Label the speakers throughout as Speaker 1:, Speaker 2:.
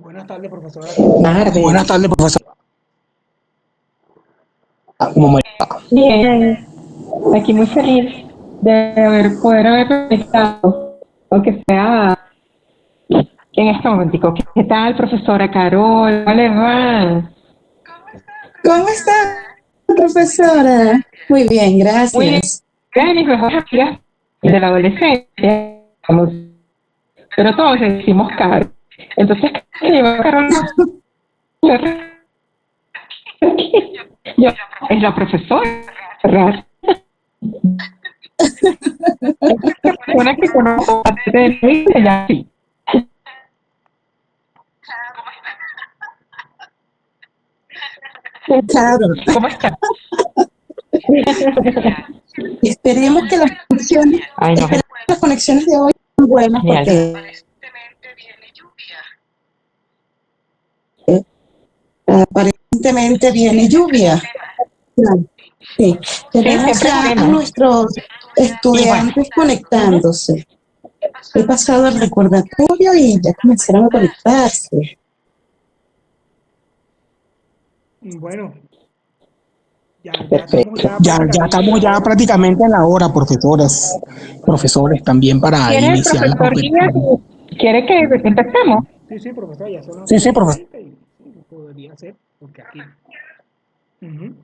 Speaker 1: Buenas tardes, profesora. ¿Cómo va?
Speaker 2: Buenas
Speaker 3: Tardes.
Speaker 2: tardes, profesor. ¿Cómo me va?
Speaker 3: Bien, aquí muy feliz de poder haber conectado, aunque sea en este momentico. ¿Qué tal, profesora Carol? ¿Cómo le va?
Speaker 2: ¿Cómo está, profesora? Muy bien,
Speaker 3: Muy
Speaker 2: gracias.
Speaker 3: bien, mis mejores amigas de la adolescencia, vamos, pero todos le decimos Carol. Entonces, ¿qué lleva Carol? Yo, es la profesora. La persona que conozco antes de mí se llama así.
Speaker 2: Claro,
Speaker 3: ¿Cómo está?
Speaker 2: esperemos que
Speaker 3: Ay, no,
Speaker 2: las conexiones de hoy sean buenas
Speaker 3: genial.
Speaker 2: porque aparentemente viene lluvia. Claro, sí,
Speaker 3: Sí,
Speaker 2: tenemos
Speaker 3: siempre es un
Speaker 2: ya a
Speaker 3: tema.
Speaker 2: nuestros
Speaker 3: Y bueno,
Speaker 2: estudiantes conectándose. He pasado el recordatorio y ya comenzaron a conectarse.
Speaker 1: Bueno, ya estamos
Speaker 2: Perfecto.
Speaker 1: ya
Speaker 2: Ya
Speaker 1: prácticamente en
Speaker 2: estamos
Speaker 1: la
Speaker 2: ya
Speaker 1: hora.
Speaker 2: prácticamente en la hora, profesoras, profesores, también para
Speaker 3: ¿quiere el
Speaker 2: iniciar la
Speaker 3: profesor
Speaker 2: competición.
Speaker 3: Guía? ¿Quiere que empecemos?
Speaker 1: Sí, profesora, ya son las
Speaker 2: Sí, sí,
Speaker 1: 11:20
Speaker 2: profesor.
Speaker 1: y sí, podría ser, porque aquí. Ujú.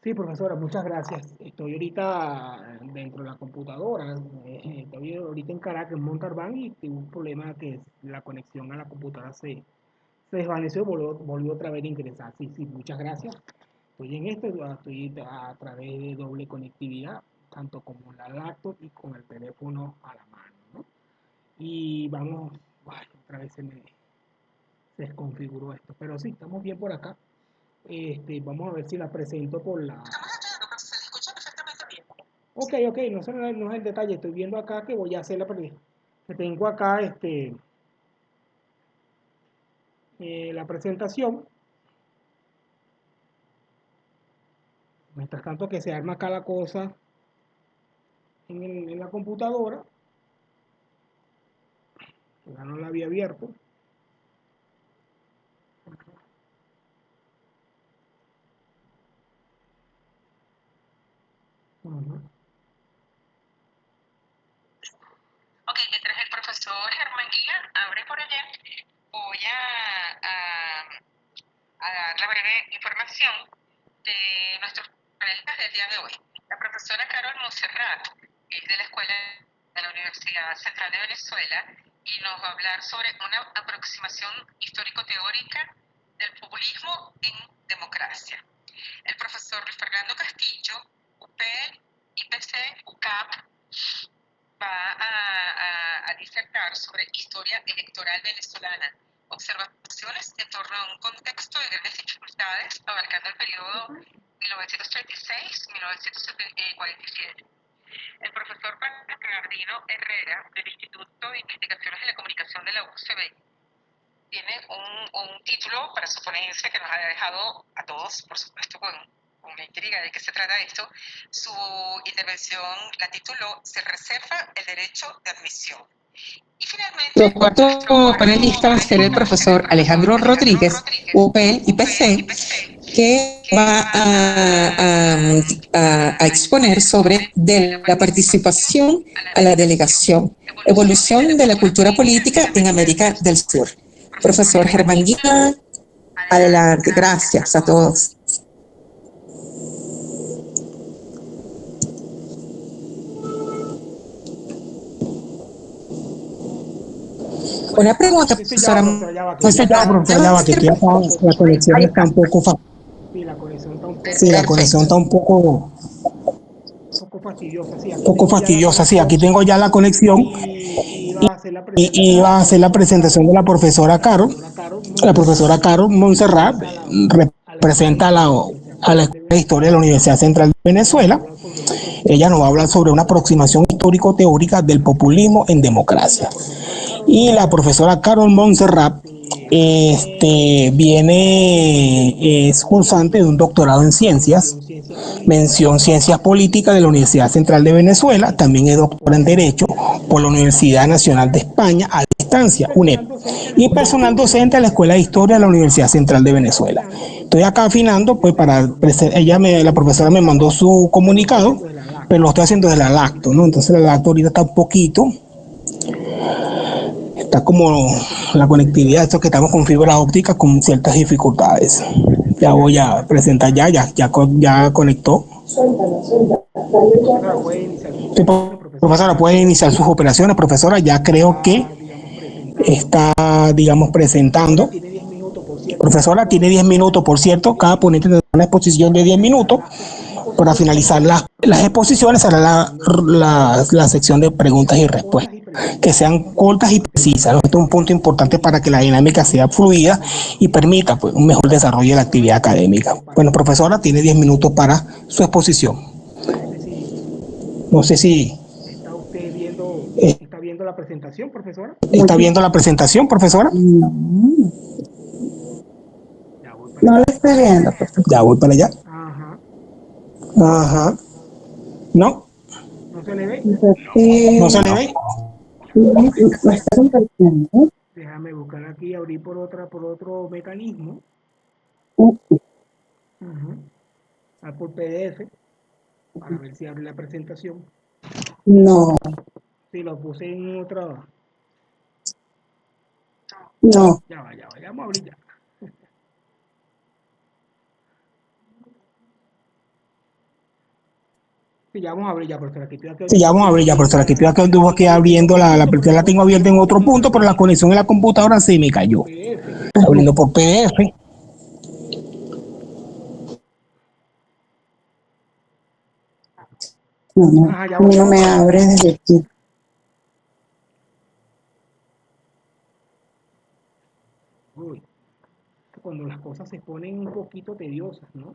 Speaker 1: Sí, profesora, muchas gracias. Estoy ahorita dentro de la computadora. Estoy ahorita en Caracas, en Montalbán, y tuve un problema que la conexión a la computadora se desvaneció y volvió otra vez a ingresar. Sí, muchas gracias. Estoy en esto, estoy a través de doble conectividad, tanto como la laptop y con el teléfono a la mano, ¿no? Y vamos, ay, otra vez se desconfiguró esto, pero sí, estamos bien por acá. Vamos a ver si la presento por la... Ok, no es el detalle, estoy viendo acá que voy a hacer que tengo acá la presentación. Mientras tanto que se arma acá la cosa en la computadora, ya no la había abierto. Ujú.
Speaker 3: va a disertar sobre historia electoral venezolana, observaciones en torno a un contexto de grandes dificultades abarcando el periodo 1936-1947. El profesor Bernardino Herrera, del Instituto de Investigaciones de la Comunicación de la UCB, tiene un título para su ponencia que nos ha dejado a todos, por supuesto, con la intriga de qué se trata esto. Su intervención la tituló "Se reserva el derecho de admisión". Y finalmente, el cuarto panelista va a ser el profesor Alejandro Rodríguez, UPEL IPC, que va a exponer sobre de la participación a la delegación, evolución de la cultura política en América del Sur. Profesor Germán Guía, adelante, gracias a todos. Una pregunta, profesora.
Speaker 2: Profesora, ya va, que aquí la conexión está un poco
Speaker 1: Sí, la conexión está
Speaker 2: Sí, la conexión está un poco
Speaker 1: fastidiosa. Sí,
Speaker 2: fastidiosa. Sí, aquí tengo ya la conexión
Speaker 1: y iba a hacer la
Speaker 2: y
Speaker 1: presentación
Speaker 2: iba a hacer la presentación de la profesora Carol Montserrat, representa a la Escuela de Historia de la Universidad Central de Venezuela. Ella nos va a hablar sobre una aproximación histórico-teórica del populismo en democracia. Y la profesora Carol Montserrat es cursante de un doctorado en ciencias, mención ciencias políticas de la Universidad Central de Venezuela, también es doctora en Derecho por la Universidad Nacional de España a distancia, UNED, y personal docente a la Escuela de Historia de la Universidad Central de Venezuela. Estoy acá afinando, pues la profesora me mandó su comunicado, pero lo estoy haciendo desde la lacto, ¿no? Entonces la lacto ahorita está como la conectividad, esto que estamos con fibra óptica con ciertas dificultades. Ya voy a presentar ya conectó.
Speaker 1: Profesora, puede iniciar sus
Speaker 2: Sí,
Speaker 1: operaciones, profesora.
Speaker 2: profesora, puede iniciar sus operaciones, profesora. Ya creo que está, digamos, presentando. Profesora, tiene 10 minutos, por cierto. Cada ponente tendrá una exposición de 10 minutos. Para finalizar las exposiciones será la sección de preguntas y respuestas, que sean cortas y precisas, ¿no? Esto es un punto importante para que la dinámica sea fluida y permita, pues, un mejor desarrollo de la actividad académica. Bueno, profesora, tiene 10 minutos para su exposición. No sé si
Speaker 1: ¿Está usted está viendo la presentación, profesora?
Speaker 2: ¿Está viendo la presentación, profesora?
Speaker 1: Ya voy para
Speaker 2: No
Speaker 1: allá.
Speaker 2: la estoy viendo, profesora. Ya voy para allá.
Speaker 1: Ajá.
Speaker 2: Ajá. ¿No?
Speaker 1: ¿No se le ve?
Speaker 2: ¿No se le ve?
Speaker 3: Lo está compartiendo.
Speaker 1: Déjame buscar aquí, abrir por otro mecanismo. Por PDF, para ver si abre la presentación.
Speaker 2: No,
Speaker 1: Si lo puse en otra.
Speaker 2: no.
Speaker 1: Ya vamos a abrir ya. Sí, ya vamos a abrir ya, profesora.
Speaker 2: Sí, ya vamos a abrir ya, profesora, que estoy aquí abriendo la tengo abierta en otro punto, pero la conexión en la computadora se me cayó.
Speaker 1: PDF.
Speaker 2: Abriendo por PDF.
Speaker 1: Ajá, ya voy.
Speaker 2: No me abre desde aquí.
Speaker 1: Uy, cuando las cosas se ponen un poquito tediosas, ¿no?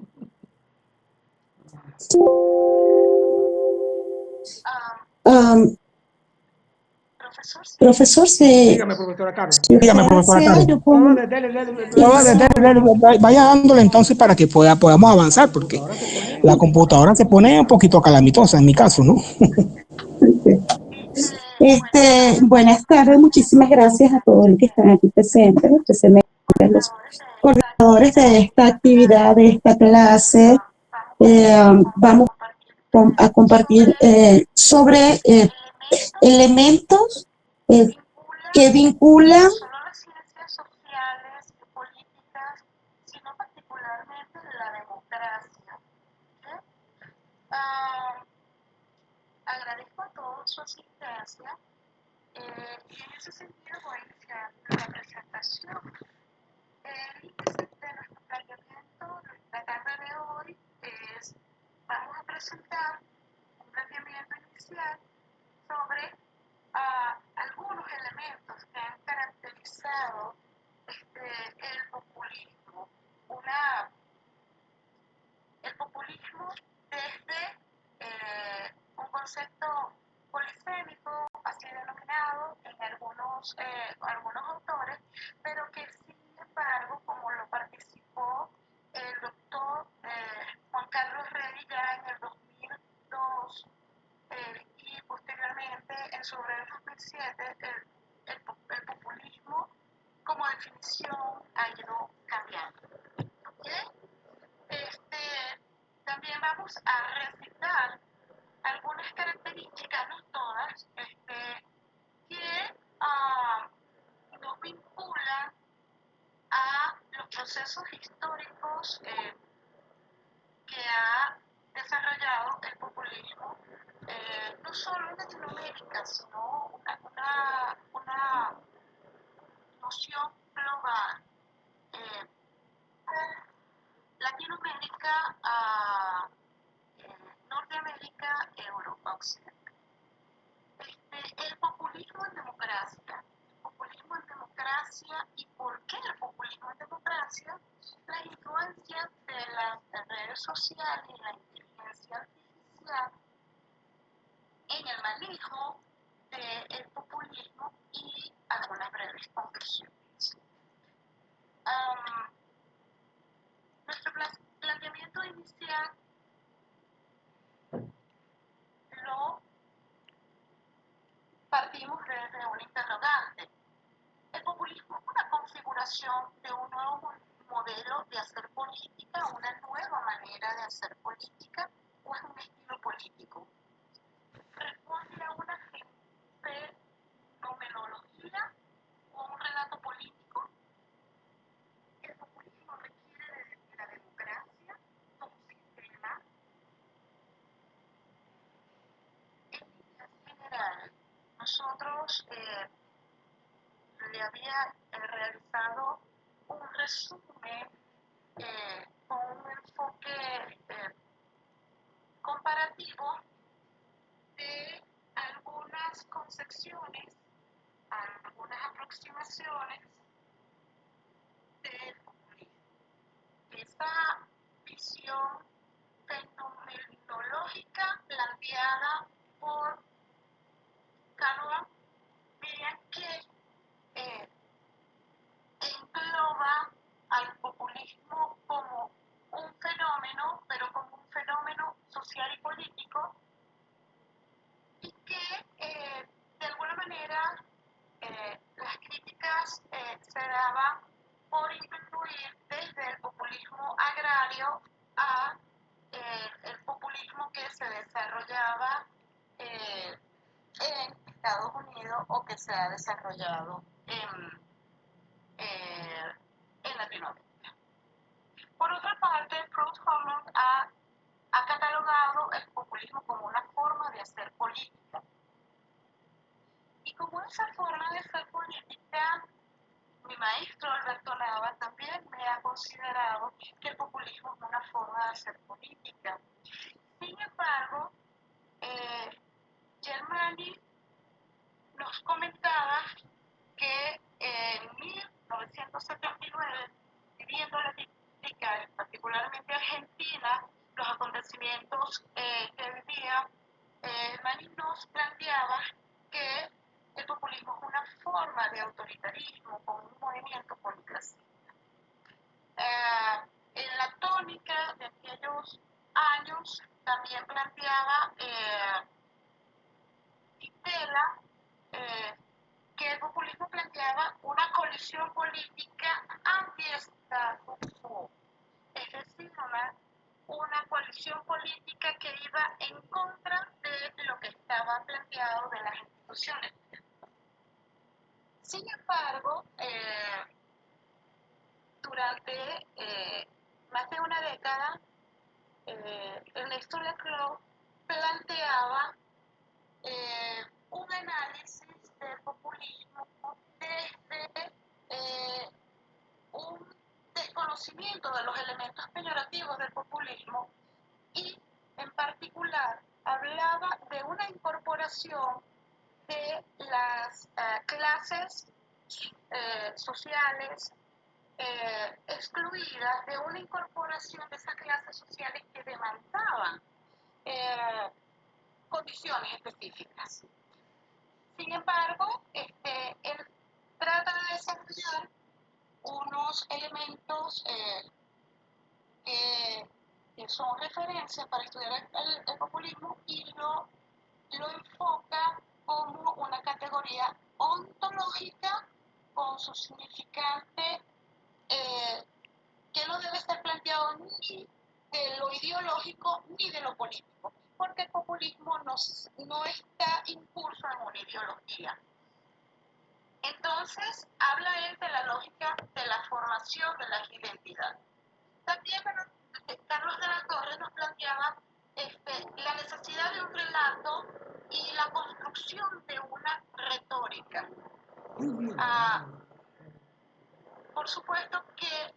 Speaker 2: Um, profesor,
Speaker 1: Dígame, profesora Caro.
Speaker 2: dígame, profesora Carlos.
Speaker 1: No, no,
Speaker 2: Vaya dándole entonces para que podamos avanzar, porque la computadora se pone un poquito calamitosa en mi caso, ¿no? Buenas tardes, muchísimas gracias a todos los que están aquí presentes, especialmente a los coordinadores de esta actividad, de esta clase. Vamos a compartir sobre elementos que vinculan
Speaker 4: sobre algunos elementos que han caracterizado el populismo. El populismo desde un concepto polisémico, así denominado en algunos autores, pero que sin embargo, como lo participó el doctor Juan Carlos Rey ya en el 2002 y posteriormente en sobre el 2007, el populismo como definición ha ido cambiando. ¿Okay? También vamos a recitar algunas características, no todas, que nos vinculan a los procesos históricos que ha desarrollado el populismo, no solo en Latinoamérica, sino una noción global. Latinoamérica, Norteamérica, Europa Occidental. El populismo en democracia. El populismo en democracia y por qué el populismo en democracia. Las influencias de las redes sociales y la inteligencia artificial en el manejo del populismo y algunas breves conclusiones. Nuestro planteamiento inicial lo partimos desde un interrogante. El populismo es una configuración de un nuevo modelo de hacer política, una nueva manera de hacer política, o es un estilo político. Responde a una fenomenología o a un relato político. El populismo requiere de la democracia como sistema. En líneas generales, nosotros le había realizado un resumen con un enfoque comparativo de algunas concepciones, algunas aproximaciones del populismo. Esa visión fenomenológica planteada por Canoa, miren que engloba al populismo como un fenómeno, pero como un fenómeno social y político, y que de alguna manera las críticas se daban por incluir desde el populismo agrario a el populismo que se desarrollaba en Estados Unidos o que se ha desarrollado en Latinoamérica. Por otra parte, Proust Hammond ha catalogado el populismo como una forma de hacer política. Y como esa forma de hacer política, mi maestro Alberto Nava también me ha considerado que el populismo es una forma de hacer política. Sin embargo, Germani nos comentaba que en 1979, viviendo Latinoamérica, particularmente Argentina, los acontecimientos que vivía, Germani nos planteaba que el populismo es una forma de autoritarismo con un movimiento policlasista. En la tónica de aquellos años también planteaba Ditela que el populismo planteaba una colisión política anti-status quo, es decir, una coalición política que iba en contra de lo que estaba planteado de las instituciones. Sin embargo, durante más de una década, Ernesto Laclau planteaba un análisis del populismo desde un desconocimiento de los elementos peyorativos del populismo y, en particular, hablaba de una incorporación de las clases sociales excluidas, de una incorporación de esas clases sociales que demandaban condiciones específicas. Sin embargo, él trata de desarrollar unos elementos que son referencias para estudiar el populismo y lo enfoca como una categoría ontológica con su significante que no debe ser planteado ni de lo ideológico ni de lo político, porque el populismo no está impulso en una ideología. Entonces, habla él de la lógica de la formación de las identidades. También Carlos de la Torre nos planteaba la necesidad de un relato y la construcción de una retórica. Por supuesto que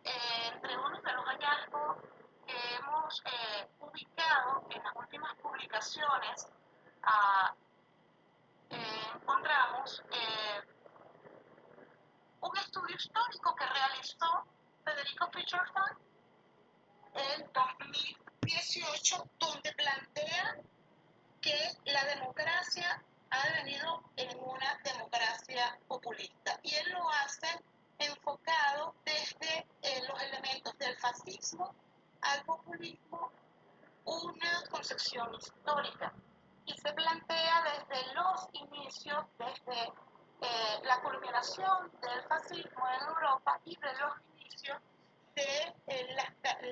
Speaker 4: entre uno de los hallazgos que hemos ubicado en las últimas publicaciones, encontramos un estudio histórico que realizó Federico Fischerson en 2018, donde plantea que la democracia ha devenido en una democracia populista. Y él lo hace enfocado desde los elementos del fascismo al populismo, una concepción histórica. Y se plantea desde los inicios, desde la culminación del fascismo en Europa y de los inicios de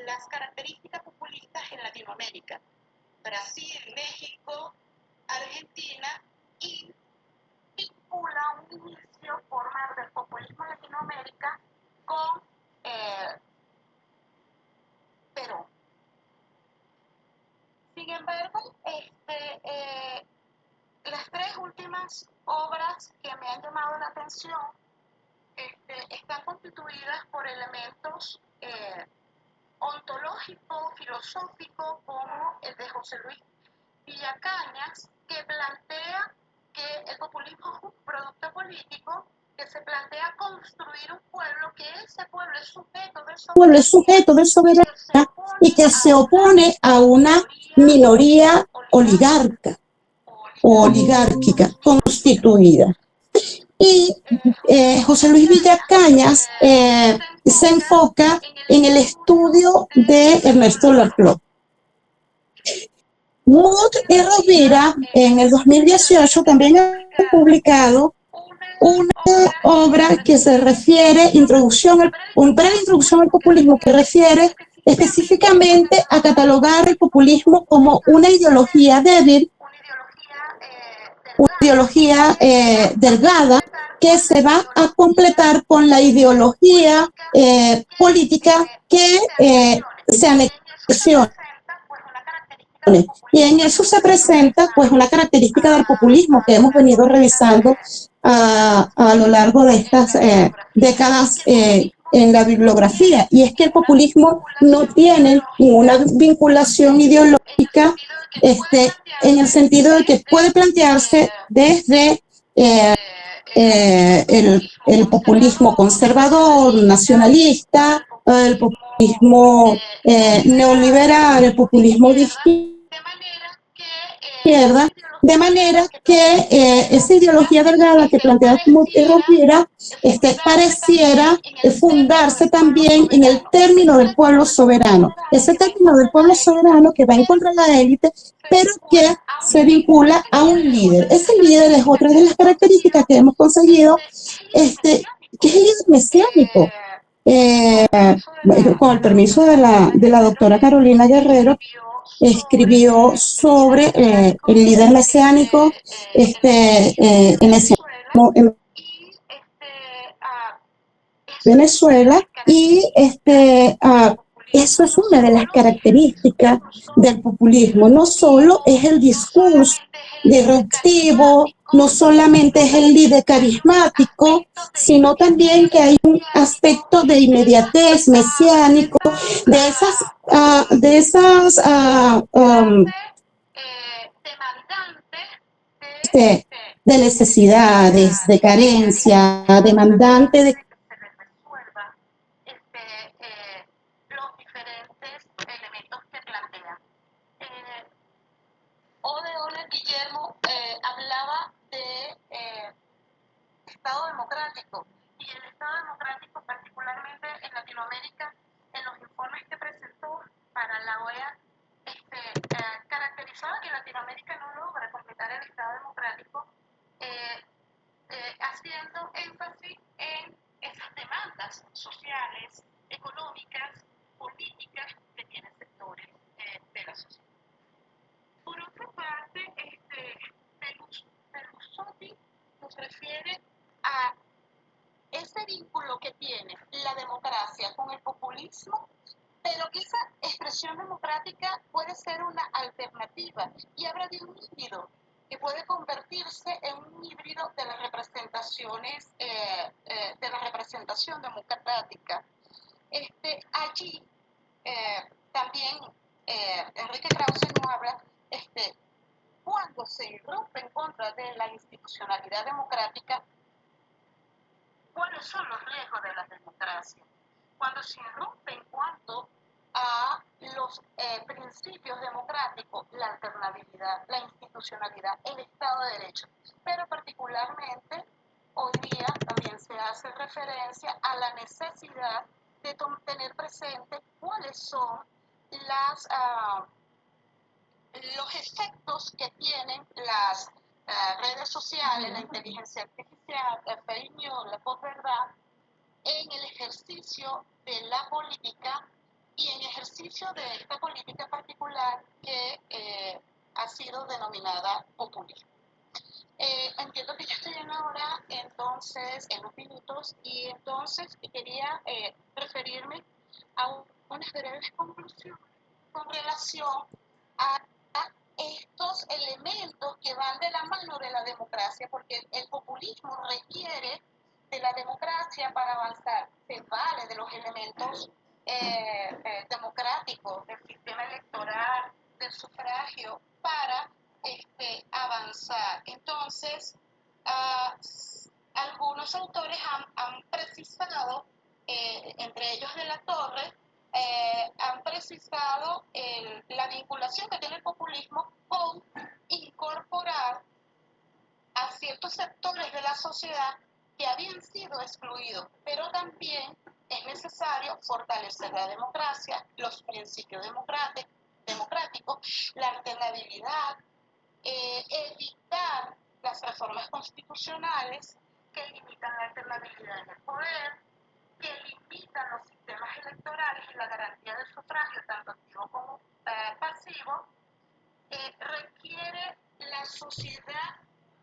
Speaker 4: las características populistas en Latinoamérica. Brasil, México, Argentina, y vincula un inicio formal del populismo en Latinoamérica con Perú. Sin embargo, las tres últimas obras que me han llamado la atención están constituidas por elementos ontológicos, filosóficos, como el de José Luis Villacañas, que plantea que el populismo es un producto político, que se plantea construir un pueblo, que ese pueblo es sujeto de soberanía
Speaker 5: y que se opone a una minoría oligárquica constituida. Y José Luis Villacañas se enfoca en el estudio de Ernesto Laclau. Wood y Rovira en el 2018 también han publicado una obra que se refiere, una breve introducción al populismo, que refiere específicamente a catalogar el populismo como una ideología débil, una ideología delgada, que se va a completar con la ideología política que se anexiona. Y en eso se presenta pues una característica del populismo que hemos venido revisando a lo largo de estas décadas en la bibliografía, y es que el populismo no tiene ninguna vinculación ideológica en el sentido de que puede plantearse desde el populismo conservador, nacionalista, el populismo neoliberal, el populismo de izquierda, de manera que esa ideología delgada que plantea Rovira pareciera fundarse también en el término del pueblo soberano. Ese término del pueblo soberano que va en contra de la élite, pero que se vincula a un líder. Ese líder es otra de las características que hemos conseguido, que es el líder mesiánico. Con el permiso de la doctora Carolina Guerrero, escribió sobre el líder mesiánico, en Venezuela, y eso es una de las características del populismo. No solo es el discurso disruptivo, no solamente es el líder carismático, sino también que hay un aspecto de inmediatez mesiánico, de esas de necesidades, de carencia, demandante de
Speaker 4: que se les resuelva los diferentes elementos que plantean. Ole Guillermo hablaba de Estado democrático, y el Estado democrático, particularmente en Latinoamérica, en los informes que presentó para la OEA, caracterizaba que Latinoamérica no logra completar el Estado democrático, haciendo énfasis en esas demandas sociales, económicas, políticas que tienen sectores de la sociedad. Por otra parte, Berlusconi nos refiere a ese vínculo que tiene la democracia con el populismo, pero que esa expresión democrática puede ser una alternativa, y habla de un híbrido que puede convertirse en un híbrido de las representaciones, de la representación democrática. Allí también Enrique Krauze nos habla cuando se irrumpe en contra de la institucionalidad democrática, ¿cuáles son los riesgos de la democracia? Cuando se irrumpe en cuanto a los principios democráticos, la alternabilidad, la institucionalidad, el Estado de Derecho. Pero particularmente hoy día también se hace referencia a la necesidad de tener presente cuáles son los efectos que tienen las redes sociales, la inteligencia artificial, la fake news, la posverdad, en el ejercicio de la política y en ejercicio de esta política particular que ha sido denominada populismo. Entiendo que yo estoy en la hora, entonces, en unos minutos, y entonces quería referirme a unas breves conclusiones con relación a estos elementos que van de la mano de la democracia, porque el populismo requiere de la democracia para avanzar. Se vale de los elementos democráticos, del sistema electoral, del sufragio, para avanzar. Entonces, algunos autores han precisado, entre ellos de la Torre, han precisado la vinculación que tiene el populismo con incorporar a ciertos sectores de la sociedad que habían sido excluidos, pero también es necesario fortalecer la democracia, los principios democráticos, la alternabilidad, evitar las reformas constitucionales que limitan la alternabilidad en el poder, que limitan los sistemas electorales y la garantía del sufragio, tanto activo como pasivo. Requiere la sociedad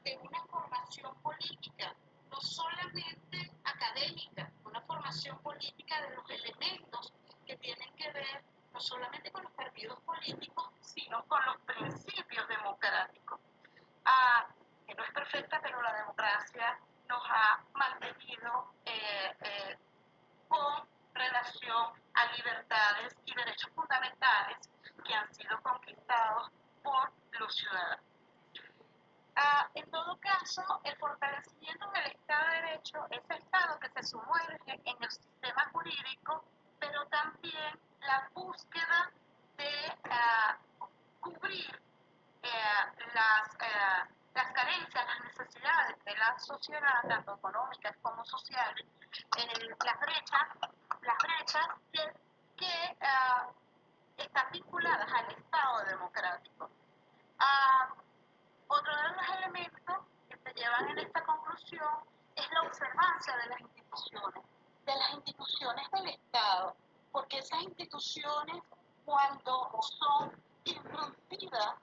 Speaker 4: de una formación política, no solamente académica, una formación política de los elementos que tienen que ver no solamente con los partidos políticos, sino con los principios democráticos. Que no es perfecta, pero la democracia nos ha mantenido con relación a libertades y derechos fundamentales que han sido conquistados por los ciudadanos. En todo caso, el fortalecimiento del Estado de Derecho, ese Estado que se sumerge en el sistema jurídico, pero también la búsqueda de cubrir las carencias, las necesidades de la sociedad, tanto económicas como sociales, las brechas que están vinculadas al Estado democrático. Otro de los elementos que se llevan en esta conclusión es la observancia de las instituciones del Estado, porque esas instituciones, cuando son irrumpidas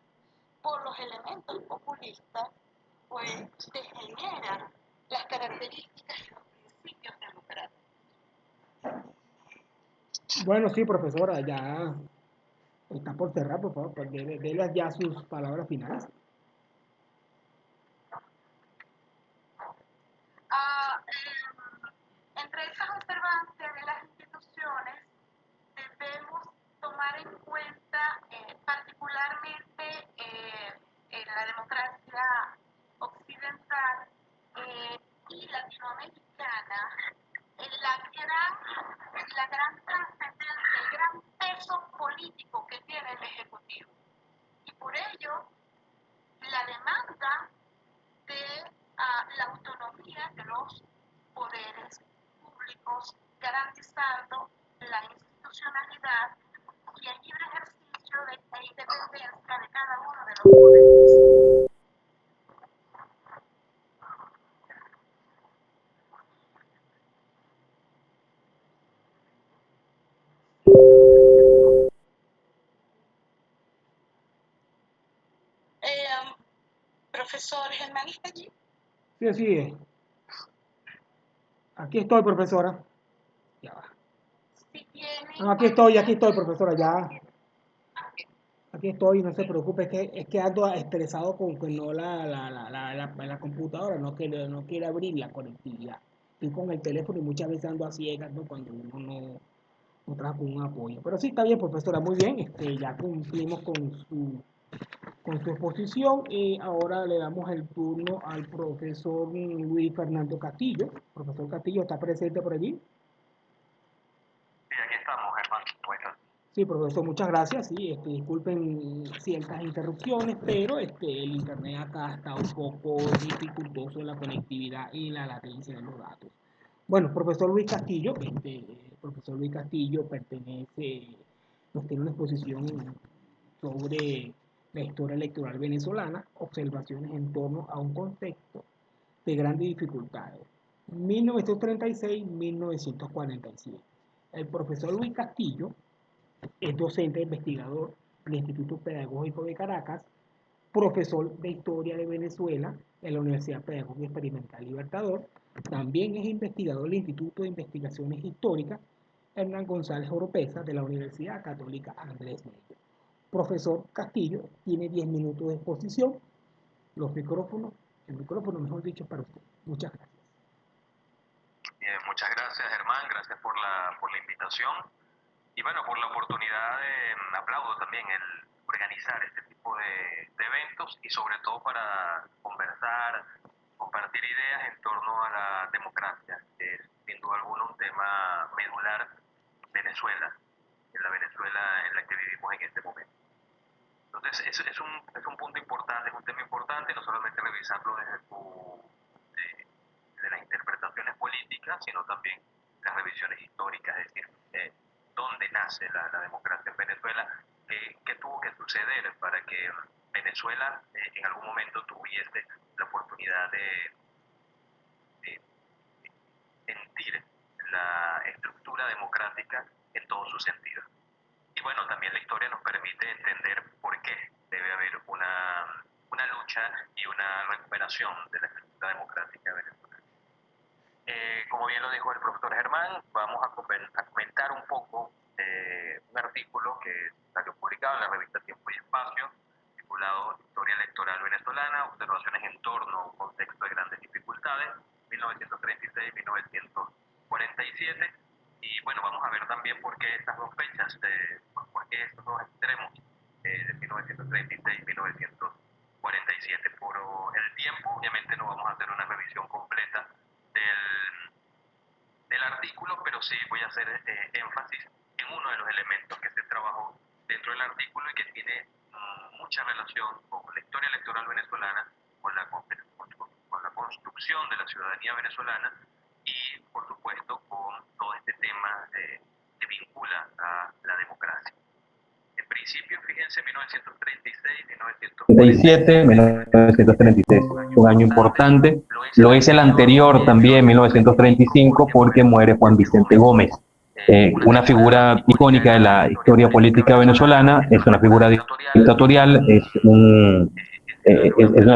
Speaker 4: por los elementos populistas, pues degeneran las características y los principios democráticos.
Speaker 1: Bueno, sí, profesora, ya está por cerrar, por favor, pues dele ya sus palabras finales.
Speaker 4: Entre esas observancias de las instituciones debemos tomar en cuenta particularmente en la democracia latinoamericana la gran trascendencia, el gran peso político que tiene el Ejecutivo. Y por ello, la demanda de la autonomía de los poderes públicos, garantizando la institucionalidad y el libre ejercicio e independencia de cada uno de los poderes. Profesor Germán, ¿está allí?
Speaker 1: Sí, así es. Aquí estoy, profesora. Ya va.
Speaker 4: Si tiene...
Speaker 1: Aquí estoy, profesora, ya. Aquí estoy, no se preocupe, es que ando estresado con que no la computadora no quiere abrir la conectividad. Estoy con el teléfono y muchas veces ando a ciegas, ¿no? Cuando uno no trabaja con un apoyo. Pero sí, está bien, profesora, muy bien. Ya cumplimos con su exposición y ahora le damos el turno al profesor Luis Fernando Castillo. Profesor Castillo, ¿está presente por allí?
Speaker 6: Sí, aquí estamos, hermano. Bueno.
Speaker 1: Sí, profesor, muchas gracias. Sí, disculpen ciertas interrupciones, pero el internet acá está un poco dificultoso en la conectividad y la latencia de los datos. Bueno, profesor Luis Castillo nos tiene una exposición sobre la historia electoral venezolana, observaciones en torno a un contexto de grandes dificultades, 1936-1947. El profesor Luis Castillo es docente e investigador del Instituto Pedagógico de Caracas, profesor de Historia de Venezuela en la Universidad Pedagógica Experimental Libertador. También es investigador del Instituto de Investigaciones Históricas Hernán González Oropesa de la Universidad Católica Andrés Bello. Profesor Castillo tiene 10 minutos de exposición. El micrófono, mejor dicho, para usted. Muchas gracias.
Speaker 6: Bien, muchas gracias, Germán. Gracias por la invitación. Y bueno, por la oportunidad aplaudo también el organizar este tipo de eventos y sobre todo para conversar, compartir ideas en torno a la democracia, que es sin duda alguna un tema medular Venezuela, en la Venezuela en la que vivimos en este momento. Entonces, es un punto importante, es un tema importante, no solamente revisarlo desde de las interpretaciones políticas, sino también las revisiones históricas, es decir, dónde nace la democracia en Venezuela, qué tuvo que suceder para que Venezuela en algún momento tuviese la oportunidad de sentir la estructura democrática en todos sus sentidos. Y bueno, también la historia nos permite entender por qué debe haber una lucha y una recuperación de la estructura democrática venezolana. Como bien lo dijo el profesor Germán, vamos a comentar un poco un artículo que salió publicado en la revista Tiempo y Espacio, titulado Historia Electoral Venezolana, observaciones en torno a un contexto de grandes dificultades, 1936-1947. Y bueno, vamos a ver también por qué estas dos fechas, por qué estos dos extremos de 1936-1947. Por el tiempo, obviamente no vamos a hacer una revisión completa del artículo, pero sí voy a hacer énfasis en uno de los elementos que se trabajó dentro del artículo y que tiene mucha relación con la historia electoral venezolana, con la construcción de la ciudadanía venezolana y, por supuesto, con todo este tema que vincula a la democracia. En principio, fíjense, 1936, 1937, 1936, un año importante. Lo es el anterior también, 1935, porque muere Juan Vicente Gómez, una figura icónica de la historia política venezolana, es una figura dictatorial, es una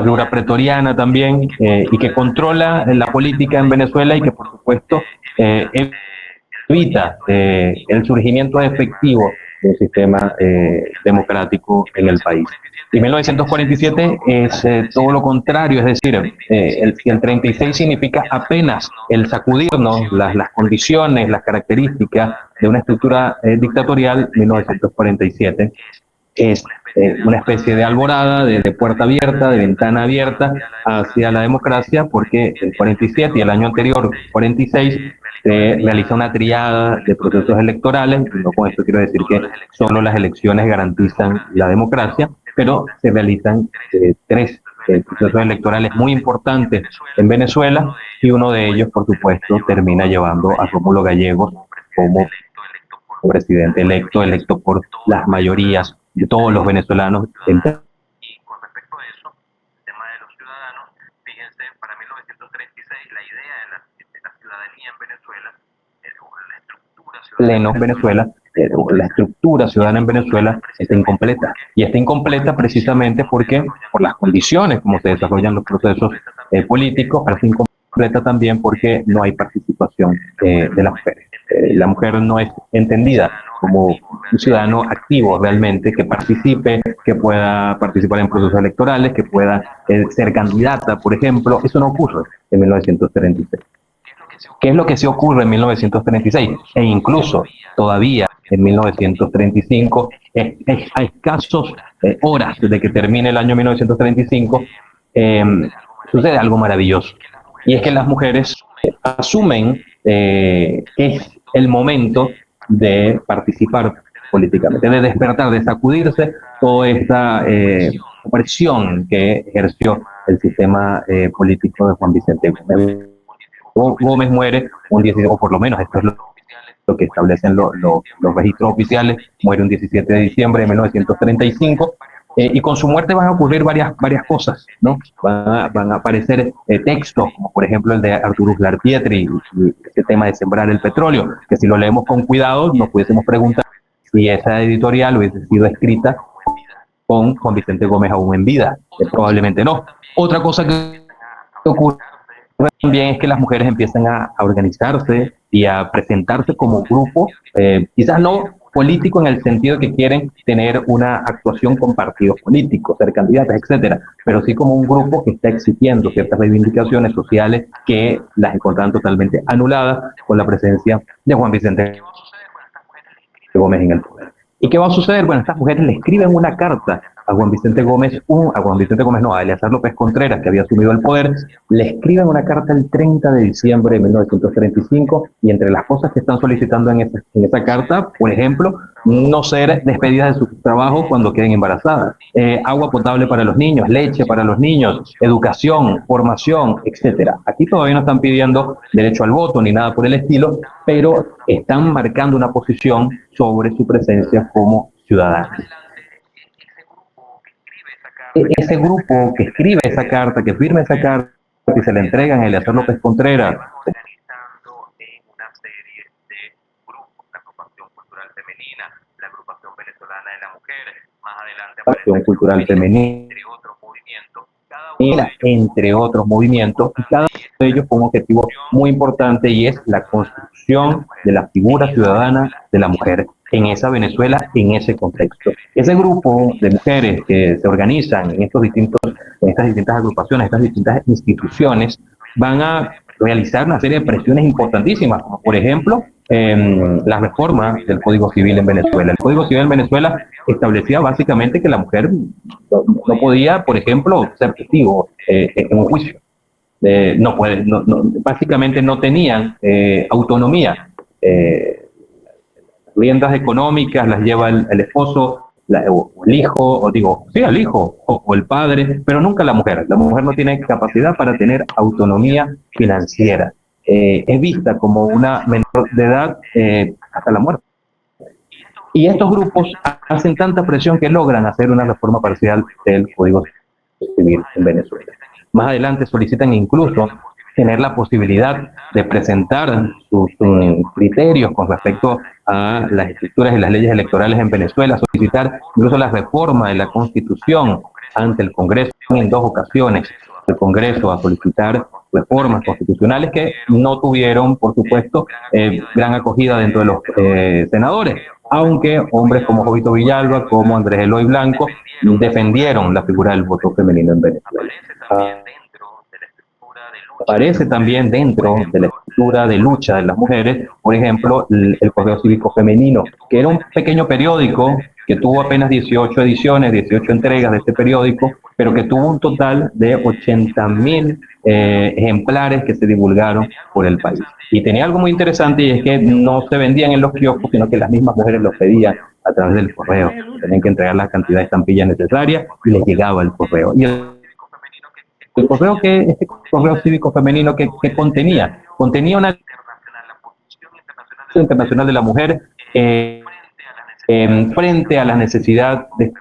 Speaker 6: figura pretoriana también, y que controla la política en Venezuela y que, por supuesto, evita el surgimiento efectivo un sistema democrático en el país. Y 1947 es todo lo contrario, es decir, el 36 significa apenas el sacudirnos las condiciones, las características de una estructura dictatorial. 1947 es
Speaker 7: una especie de alborada, de puerta abierta, de ventana abierta hacia la democracia, porque el 47 y el año anterior, 46, se realiza una triada de procesos electorales. No con esto quiero decir que solo las elecciones garantizan la democracia, pero se realizan tres procesos electorales muy importantes en Venezuela, y uno de ellos, por supuesto, termina llevando a Rómulo Gallegos como presidente electo por las mayorías de todos los venezolanos.
Speaker 6: Y con respecto a eso, el tema de los ciudadanos, fíjense, para 1936 la idea de la ciudadanía en Venezuela, la estructura ciudadana
Speaker 7: En Venezuela, la estructura ciudadana en Venezuela está incompleta. Y está incompleta precisamente porque, por las condiciones como se desarrollan los procesos políticos, pero está incompleta también porque no hay participación de las mujeres. La mujer no es entendida como un ciudadano activo realmente, que participe, que pueda participar en procesos electorales, que pueda ser candidata, por ejemplo. Eso no ocurre en 1936. ¿Qué es lo que sí ocurre en 1936? E incluso todavía en 1935, a escasos horas de que termine el año 1935, sucede algo maravilloso. Y es que las mujeres asumen que es el momento de participar políticamente, de despertar, de sacudirse toda esta opresión que ejerció el sistema político de Juan Vicente Gómez. Gómez muere un 17, o por lo menos esto es lo que establecen los registros oficiales, muere un 17 de diciembre de 1935, y con su muerte van a ocurrir varias cosas, ¿no? Van a aparecer textos, como por ejemplo el de Arturo Uslar Pietri, y ese tema de sembrar el petróleo, que si lo leemos con cuidado nos pudiésemos preguntar si esa editorial hubiese sido escrita con Juan Vicente Gómez aún en vida. Probablemente no. Otra cosa que ocurre también es que las mujeres empiezan a organizarse y a presentarse como grupo, quizás no político en el sentido de que quieren tener una actuación con partidos políticos, ser candidatas, etcétera, pero sí como un grupo que está exigiendo ciertas reivindicaciones sociales que las encontraron totalmente anuladas con la presencia de Juan Vicente Gómez en el poder. ¿Y qué va a suceder? Bueno, estas mujeres le escriben una carta a Juan Vicente Gómez, a Eleazar López Contreras, que había asumido el poder. Le escriben una carta el 30 de diciembre de 1935, y entre las cosas que están solicitando en esa carta, por ejemplo, no ser despedidas de su trabajo cuando queden embarazadas, agua potable para los niños, leche para los niños, educación, formación, etcétera. Aquí todavía no están pidiendo derecho al voto ni nada por el estilo, pero están marcando una posición sobre su presencia como ciudadanos. Ese grupo que escribe esa carta, que firma esa carta y se la entregan a Eleazar López Contreras,
Speaker 6: organizando en una serie de grupos, la agrupación cultural femenina, la agrupación venezolana de la mujer, más adelante
Speaker 7: Acción Cultural Femenina, entre otros movimientos, y cada uno de ellos con un objetivo muy importante, y es la construcción de la figura ciudadana de la mujer en esa Venezuela, en ese contexto. Ese grupo de mujeres que se organizan en estas distintas agrupaciones, estas distintas instituciones, van a realizar una serie de presiones importantísimas, como por ejemplo la reforma del Código Civil en Venezuela. El Código Civil en Venezuela establecía básicamente que la mujer no podía, por ejemplo, ser testigo en un juicio. Básicamente no tenían autonomía. Riendas económicas las lleva el esposo, o el hijo, el hijo o el padre, pero nunca la mujer. La mujer no tiene capacidad para tener autonomía financiera. Es vista como una menor de edad hasta la muerte. Y estos grupos hacen tanta presión que logran hacer una reforma parcial del Código Civil en Venezuela. Más adelante solicitan incluso tener la posibilidad de presentar sus criterios con respecto a las estructuras y las leyes electorales en Venezuela, solicitar incluso la reforma de la Constitución ante el Congreso en 2 ocasiones. El Congreso a solicitar reformas constitucionales que no tuvieron, por supuesto, gran acogida dentro de los senadores, aunque hombres como Jovito Villalba, como Andrés Eloy Blanco, defendieron la figura del voto femenino en Venezuela. Aparece también dentro de la estructura de lucha de las mujeres, por ejemplo, el Correo Cívico Femenino, que era un pequeño periódico que tuvo apenas 18 ediciones, 18 entregas de este periódico, pero que tuvo un total de 80.000 ejemplares que se divulgaron por el país. Y tenía algo muy interesante, y es que no se vendían en los kioscos, sino que las mismas mujeres los pedían a través del correo. Tenían que entregar la cantidad de estampillas necesarias y les llegaba el correo. Y el correo este correo cívico femenino que contenía una internacional de la mujer frente a la necesidad de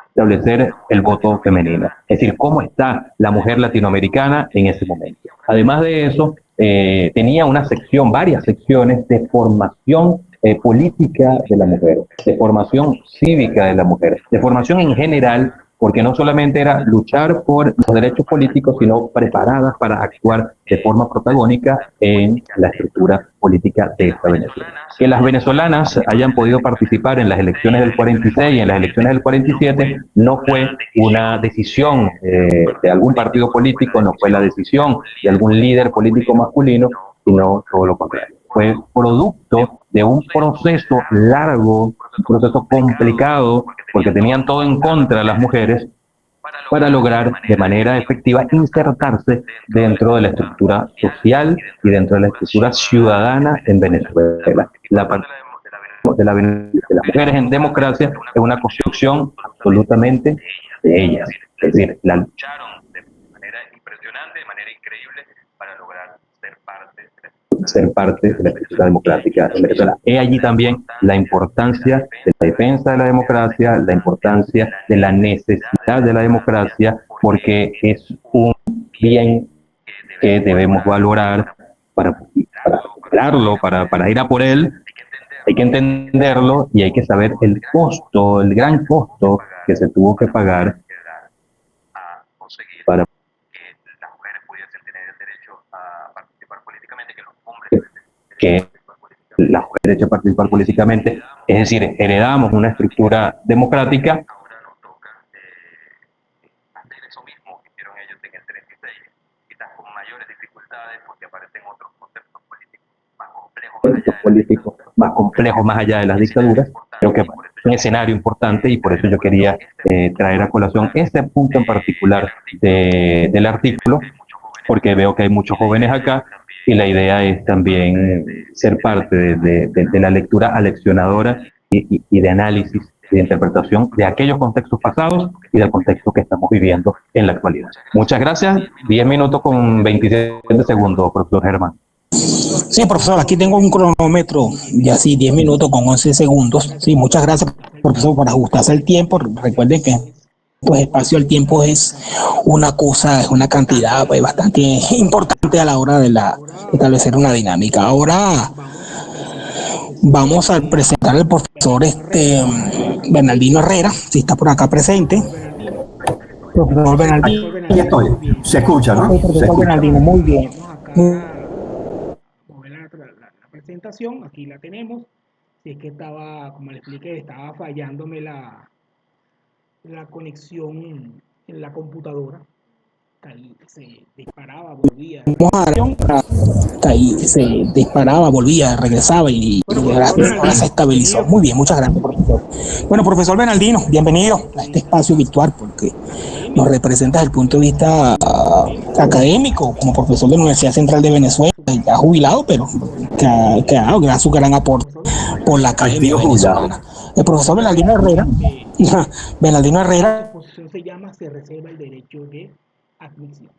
Speaker 7: establecer el voto femenino. Es decir, cómo está la mujer latinoamericana en ese momento. Además de eso, tenía una sección, varias secciones de formación política de la mujer, de formación cívica de la mujer, de formación en general, porque no solamente era luchar por los derechos políticos, sino preparadas para actuar de forma protagónica en la estructura política de esta Venezuela. Que las venezolanas hayan podido participar en las elecciones del 46 y en las elecciones del 47 no fue una decisión de algún partido político, no fue la decisión de algún líder político masculino, sino todo lo contrario. Fue producto de un proceso largo, un proceso complicado, porque tenían todo en contra las mujeres, para lograr de manera efectiva insertarse dentro de la estructura social y dentro de la estructura ciudadana en Venezuela. La parte de las mujeres en democracia es una construcción absolutamente de ellas. Es decir, la lucharon de manera impresionante, de manera increíble, para lograr ser parte de la estructura democrática en Venezuela. He allí también la importancia de la defensa de la democracia, la importancia de la necesidad de la democracia, porque es un bien que debemos valorar para lograrlo, para ir a por él. Hay que entenderlo y hay que saber el costo, el gran costo que se tuvo que pagar para que la mujer derecha a participar políticamente, es decir, heredamos una estructura democrática. Ahora nos toca hacer eso mismo que hicieron ellos en el 36, quizás con mayores dificultades, porque aparecen otros conceptos políticos más complejos más allá de las dictaduras, pero que es un escenario importante, y por eso yo quería traer a colación este punto en particular del artículo, porque veo que hay muchos jóvenes acá, y la idea es también ser parte de la lectura aleccionadora y de análisis y de interpretación de aquellos contextos pasados y del contexto que estamos viviendo en la actualidad. Muchas gracias. 10 minutos con 27 segundos, profesor Germán.
Speaker 2: Sí, profesor, aquí tengo un cronómetro, ya sí, 10 minutos con 11 segundos. Sí, muchas gracias, profesor, por ajustarse el tiempo. Recuerden que pues espacio al tiempo es una cosa, es una cantidad pues, bastante importante a la hora de establecer una dinámica. Ahora vamos a presentar al profesor Bernardino Herrera, si está por acá presente. Profesor Bernardino.
Speaker 8: Aquí estoy. Se escucha, ¿no?
Speaker 2: Profesor Bernardino, muy bien.
Speaker 1: La presentación, aquí la tenemos. Si es que estaba, como le expliqué, estaba fallándome la conexión en la computadora. Ahí se disparaba, volvía.
Speaker 2: Ahí se disparaba, volvía, regresaba y ahora se estabilizó. Muy bien, muchas gracias, profesor. Bueno, profesor Bernardino, bienvenido a este espacio virtual, porque nos representa desde el punto de vista académico, como profesor de la Universidad Central de Venezuela, ya jubilado, pero que ha dado su gran aporte por la academia venezolana. El profesor Bernardino Herrera,
Speaker 1: La exposición se llama Se reserva el derecho de admisión.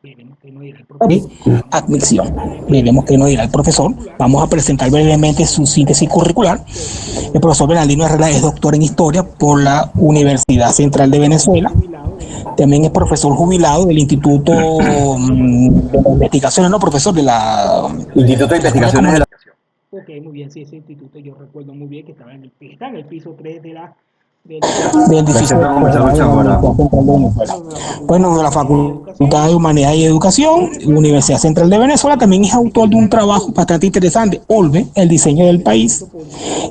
Speaker 1: Veremos que no dirá el profesor.
Speaker 2: Admisión. Veremos que no dirá el profesor. Vamos a presentar brevemente su síntesis curricular. El profesor Bernardino Herrera es doctor en Historia por la Universidad Central de Venezuela. También es profesor jubilado del Instituto de Investigaciones, no, profesor de la
Speaker 8: Instituto de Investigaciones de la...
Speaker 1: Ok, muy bien, sí, ese instituto yo recuerdo muy bien que está en el piso 3 del
Speaker 2: edificio de la Universidad Central de Venezuela. Bueno, de la Facultad de Humanidad y Educación, Universidad Central de Venezuela, también es autor de un trabajo bastante interesante, OLVE, el diseño del país,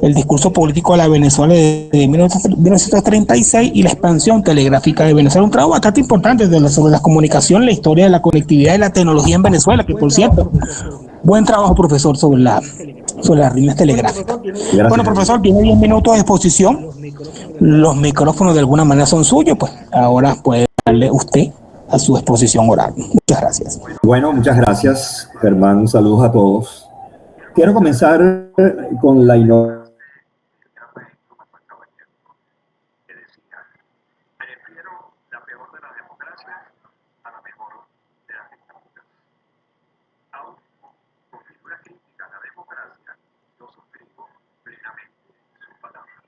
Speaker 2: el discurso político de la Venezuela de 1936 y la expansión telegráfica de Venezuela, un trabajo bastante importante sobre la comunicación, la historia de la conectividad y la tecnología en Venezuela, que por cierto, buen trabajo, profesor, sobre sobre las líneas
Speaker 1: Bueno,
Speaker 2: telegráficas.
Speaker 1: profesor, tiene 10
Speaker 8: Gracias.
Speaker 2: Bueno, profesor, tiene 10 minutos de exposición.
Speaker 1: los micrófonos.
Speaker 2: Los micrófonos de alguna manera son suyos, pues ahora puede darle usted a su exposición oral. Muchas gracias.
Speaker 8: Bueno, muchas gracias, Germán. Saludos a todos. Quiero comenzar con la innovación.
Speaker 6: Que decía, prefiero la peor de las democracias a la mejor de las dictaduras. Aún con figuras críticas a la democracia, yo suscribo plenamente sus palabras.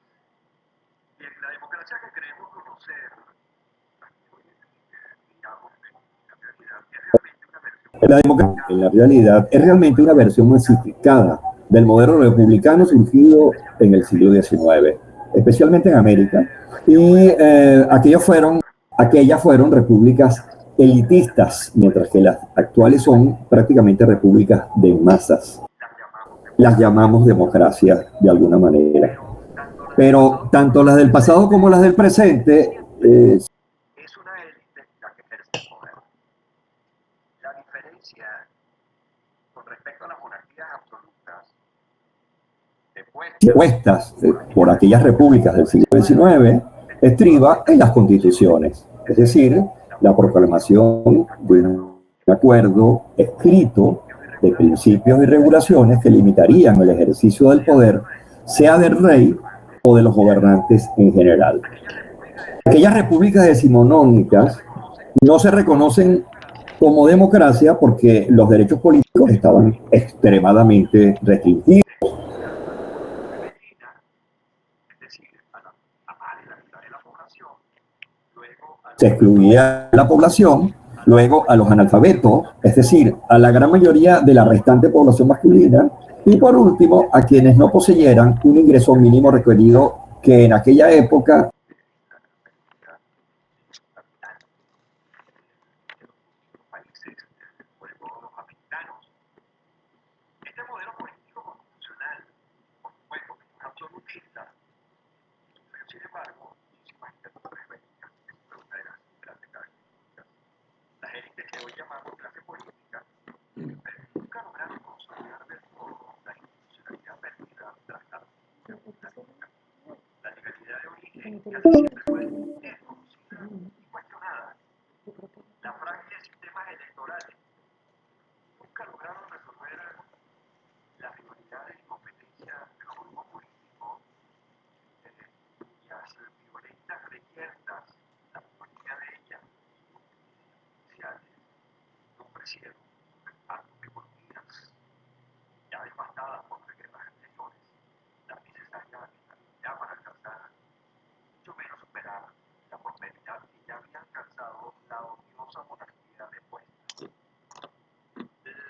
Speaker 6: Y en la democracia que creemos conocer, digamos, en la realidad es realmente una versión.
Speaker 8: La democracia, en la realidad, es realmente una versión masificada del modelo republicano surgido en el siglo XIX, especialmente en América. Y aquellas fueron repúblicas elitistas, mientras que las actuales son prácticamente repúblicas de masas. Las llamamos democracia de alguna manera. Pero tanto las del pasado como las del presente
Speaker 6: Es una élite la que ejerce el poder. La diferencia con respecto a las monarquías absolutas,
Speaker 8: puestas por aquellas repúblicas del siglo XIX estriba en las constituciones, es decir, la proclamación de un acuerdo escrito de principios y regulaciones que limitarían el ejercicio del poder, sea del rey o de los gobernantes en general. Aquellas repúblicas decimonónicas no se reconocen como democracia porque los derechos políticos estaban extremadamente restringidos. Se excluía a la población, luego a los analfabetos, es decir, a la gran mayoría de la restante población masculina, y por último, a quienes no poseyeran un ingreso mínimo requerido que en aquella época
Speaker 6: este modelo político constitucional, por supuesto, que es absolutista, pero sin embargo, muchísimas instituciones bélicas, es una de las grandes características. Las élites que hoy llamamos clase política, nunca lograron consolidar del todo la institucionalidad perdida tras la República. La legalidad de origen casi siempre fue desconocida y cuestionada. Las frágiles sistemas electorales nunca lograron resolver las rivalidades y competencias de los grupos políticos, cuyas violentas reyertas, la mayoría de ellas iniciales, no ofrecieron actos de economías ya devastadas por las guerras anteriores, la necesaria estabilidad para alcanzar, mucho menos superar la prosperidad que ya había alcanzado la odiosa monarquía después.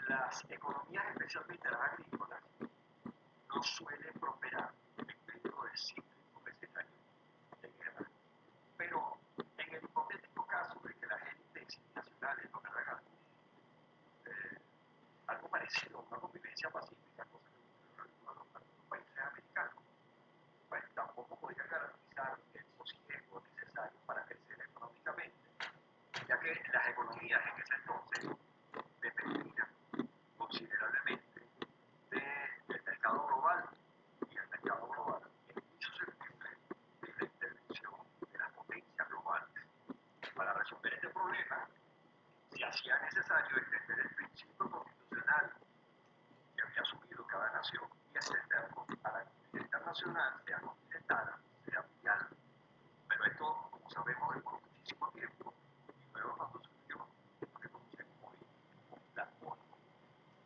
Speaker 6: Las economías, especialmente las agrícolas, no suelen prosperar en medio de cíclicos escenarios de guerra. Pero en el hipotético caso de que las élites nacionales lograran algo parecido a una convivencia pacífica, cosa que algunos países americanos, pues tampoco podrían garantizar el sosiego necesario para crecer económicamente, ya que las economías en ese entonces dependían considerablemente del mercado global, y el mercado global es muy susceptible de la intervención de las potencias globales. Para resolver este problema, se hacía necesario extender el principio constitucional que había asumido cada nación y extenderlo a la comunidad internacional, sea continental, sea mundial. Pero esto, como sabemos, demoró muchísimo tiempo y luego cuando surgió lo que conocemos hoy como la ONU,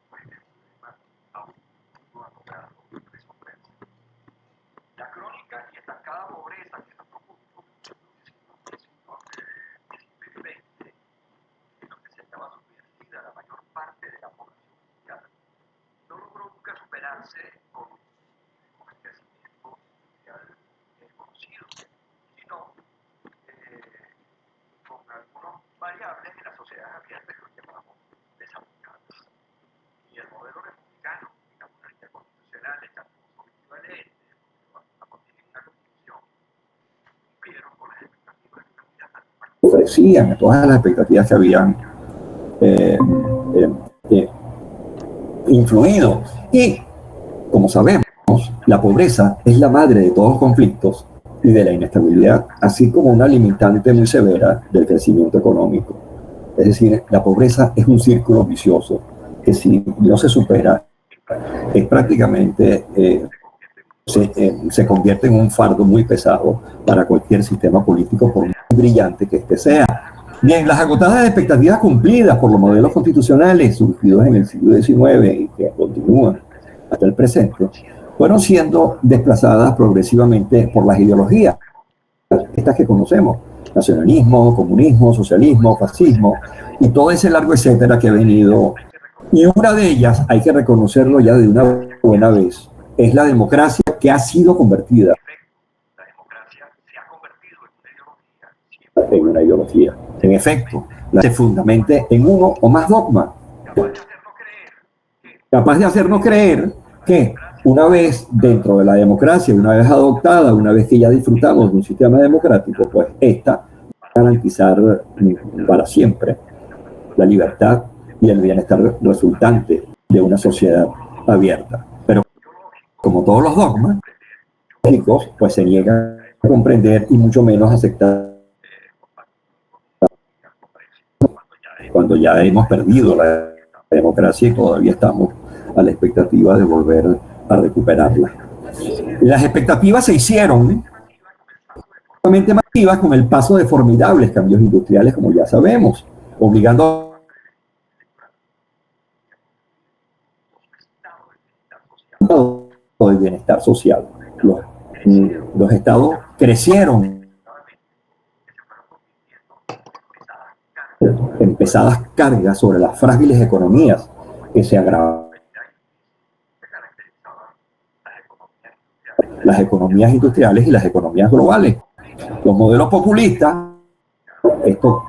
Speaker 6: pues el problema aún no ha logrado resolverse. La crónica y estancada pobreza que se produjo en el siglo XIX y XX, en lo que se estaba submergida la mayor parte de la población mundial, no logró nunca superarse con el crecimiento industrial conocido, sino con algunas variables en las sociedades abiertas que lo llamamos desarrolladas. Y el modelo republicano y la monarquía constitucional, el campo equivalente, a constituir una constitución, cumplieron con las expectativas de una vida tan
Speaker 8: ofrecían a todas las expectativas que habían influido. Y como sabemos, la pobreza es la madre de todos los conflictos y de la inestabilidad, así como una limitante muy severa del crecimiento económico. Es decir, la pobreza es un círculo vicioso que si no se supera, es prácticamente se convierte en un fardo muy pesado para cualquier sistema político, por muy brillante que este sea. Bien, las agotadas expectativas cumplidas por los modelos constitucionales surgidos en el siglo XIX y que continúan hasta el presente, fueron siendo desplazadas progresivamente por las ideologías, estas que conocemos, nacionalismo, comunismo, socialismo, fascismo, y todo ese largo etcétera que ha venido. Y una de ellas, hay que reconocerlo ya de una buena vez, es la democracia, que ha sido convertida en una ideología. En efecto, se fundamente en uno o más dogmas, capaz de hacernos creer que una vez dentro de la democracia, una vez adoptada, una vez que ya disfrutamos de un sistema democrático, pues esta va a garantizar para siempre la libertad y el bienestar resultante de una sociedad abierta. Pero como todos los dogmas, pues se niegan a comprender y mucho menos a aceptar cuando ya hemos perdido la democracia y todavía estamos a la expectativa de volver a recuperarla. Las expectativas se hicieron masivas con el paso de formidables cambios industriales, como ya sabemos, obligando el bienestar social. Los estados crecieron en pesadas cargas sobre las frágiles economías que se agravaban. Las economías industriales y las economías globales. Los modelos populistas, esto